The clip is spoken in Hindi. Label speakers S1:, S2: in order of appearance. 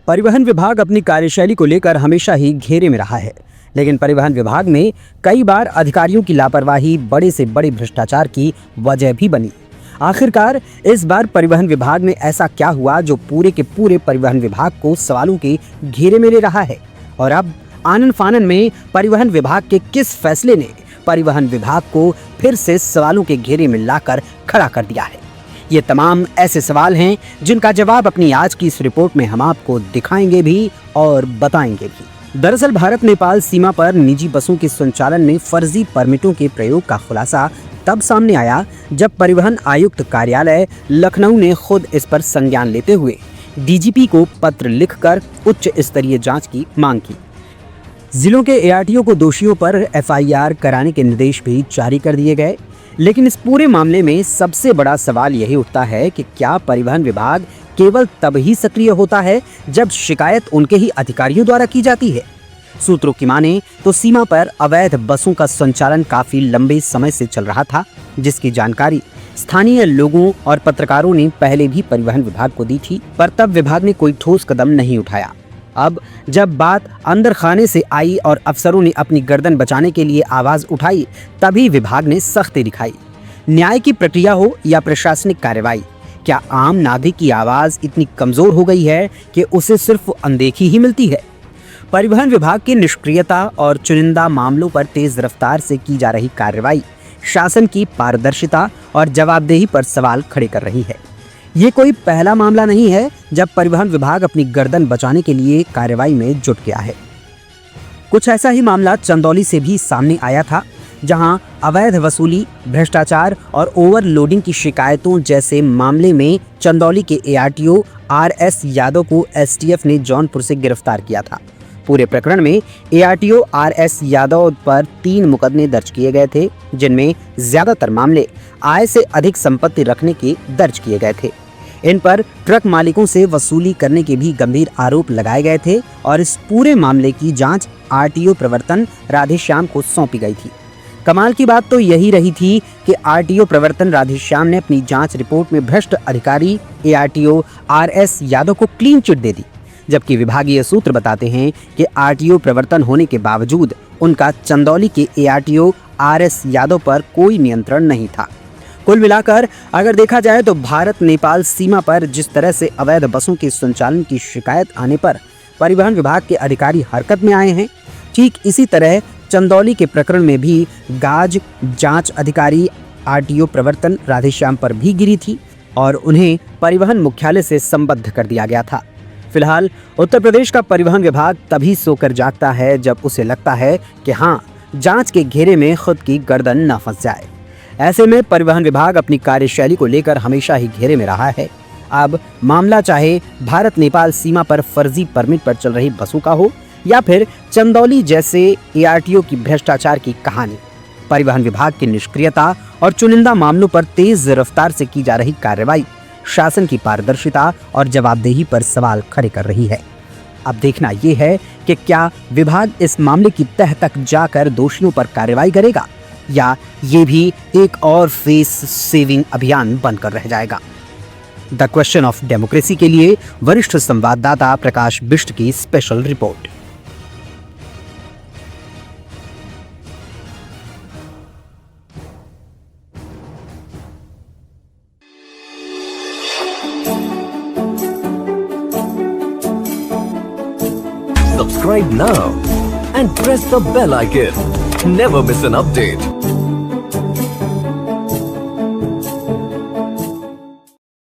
S1: परिवहन विभाग अपनी कार्यशैली को लेकर हमेशा ही घेरे में रहा है, लेकिन परिवहन विभाग में कई बार अधिकारियों की लापरवाही बड़े से बड़े भ्रष्टाचार की वजह भी बनी। आखिरकार इस बार परिवहन विभाग में ऐसा क्या हुआ जो पूरे के पूरे परिवहन विभाग को सवालों के घेरे में ले रहा है? और अब आनन फानन में परिवहन विभाग के किस फैसले ने परिवहन विभाग को फिर से सवालों के घेरे में लाकर खड़ा कर दिया है? ये तमाम ऐसे सवाल हैं जिनका जवाब अपनी आज की इस रिपोर्ट में हम आपको दिखाएंगे भी और बताएंगे भी। दरअसल भारत नेपाल सीमा पर निजी बसों के संचालन में फर्जी परमिटों के प्रयोग का खुलासा तब सामने आया जब परिवहन आयुक्त कार्यालय लखनऊ ने खुद इस पर संज्ञान लेते हुए डीजीपी को पत्र लिखकर उच्च स्तरीय जांच की मांग की। जिलों के एआरटीओ को दोषियों पर एफआईआर कराने के निर्देश भी जारी कर दिए गए। लेकिन इस पूरे मामले में सबसे बड़ा सवाल यही उठता है कि क्या परिवहन विभाग केवल तब ही सक्रिय होता है जब शिकायत उनके ही अधिकारियों द्वारा की जाती है? सूत्रों की माने तो सीमा पर अवैध बसों का संचालन काफी लंबे समय से चल रहा था, जिसकी जानकारी स्थानीय लोगों और पत्रकारों ने पहले भी परिवहन विभाग को दी थी, पर तब विभाग ने कोई ठोस कदम नहीं उठाया। अब जब बात अंदर खाने से आई और अफसरों ने अपनी गर्दन बचाने के लिए आवाज उठाई, तभी विभाग ने सख्ती दिखाई। न्याय की प्रक्रिया हो या प्रशासनिक कार्रवाई, क्या आम नागरिक की आवाज इतनी कमजोर हो गई है कि उसे सिर्फ अनदेखी ही मिलती है? परिवहन विभाग की निष्क्रियता और चुनिंदा मामलों पर तेज रफ्तार से की जा रही कार्रवाई शासन की पारदर्शिता और जवाबदेही पर सवाल खड़े कर रही है। ये कोई पहला मामला नहीं है जब परिवहन विभाग अपनी गर्दन बचाने के लिए कार्रवाई में जुट गया है। कुछ ऐसा ही मामला चंदौली से भी सामने आया था, जहां अवैध वसूली, भ्रष्टाचार और ओवरलोडिंग की शिकायतों जैसे मामले में चंदौली के एआरटीओ आरएस यादव को एसटीएफ ने जौनपुर से गिरफ्तार किया था। पूरे प्रकरण में एआरटीओ आरएस यादव पर 3 मुकदमे दर्ज किए गए थे, जिनमें ज्यादातर मामले आय से अधिक संपत्ति रखने के दर्ज किए गए थे। इन पर ट्रक मालिकों से वसूली करने के भी गंभीर आरोप लगाए गए थे और इस पूरे मामले की जांच आरटीओ प्रवर्तन राधेश्याम को सौंपी गई थी। कमाल की बात तो यही रही थी कि आरटीओ प्रवर्तन राधेश्याम ने अपनी जांच रिपोर्ट में भ्रष्ट अधिकारी एआरटीओ आरएस यादव को क्लीन चिट दे दी, जबकि विभागीय सूत्र बताते हैं कि आरटीओ प्रवर्तन होने के बावजूद उनका चंदौली के एआरटीओ आरएस यादव पर कोई नियंत्रण नहीं था। कुल मिलाकर अगर देखा जाए तो भारत नेपाल सीमा पर जिस तरह से अवैध बसों के संचालन की शिकायत आने पर परिवहन विभाग के अधिकारी हरकत में आए हैं, ठीक इसी तरह चंदौली के प्रकरण में भी गाज जांच अधिकारी आरटीओ प्रवर्तन राधेश्याम पर भी गिरी थी और उन्हें परिवहन मुख्यालय से संबद्ध कर दिया गया था। फिलहाल उत्तर प्रदेश का परिवहन विभाग तभी सोकर जागता है जब उसे लगता है कि हाँ, जांच के घेरे में खुद की गर्दन न फंस जाए। ऐसे में परिवहन विभाग अपनी कार्यशैली को लेकर हमेशा ही घेरे में रहा है। अब मामला चाहे भारत नेपाल सीमा पर फर्जी परमिट पर चल रही बसों का हो या फिर चंदौली जैसे एआरटीओ की भ्रष्टाचार की कहानी, परिवहन विभाग की निष्क्रियता और चुनिंदा मामलों पर तेज रफ्तार से की जा रही कार्रवाई शासन की पारदर्शिता और जवाबदेही पर सवाल खड़े कर रही है। अब देखना यह है कि क्या विभाग इस मामले की तह तक जाकर दोषियों पर कार्रवाई करेगा या ये भी एक और फेस सेविंग अभियान बनकर रह जाएगा। द क्वेश्चन ऑफ डेमोक्रेसी के लिए वरिष्ठ संवाददाता प्रकाश बिष्ट की special report.
S2: Subscribe now and press the bell icon. Never miss an update.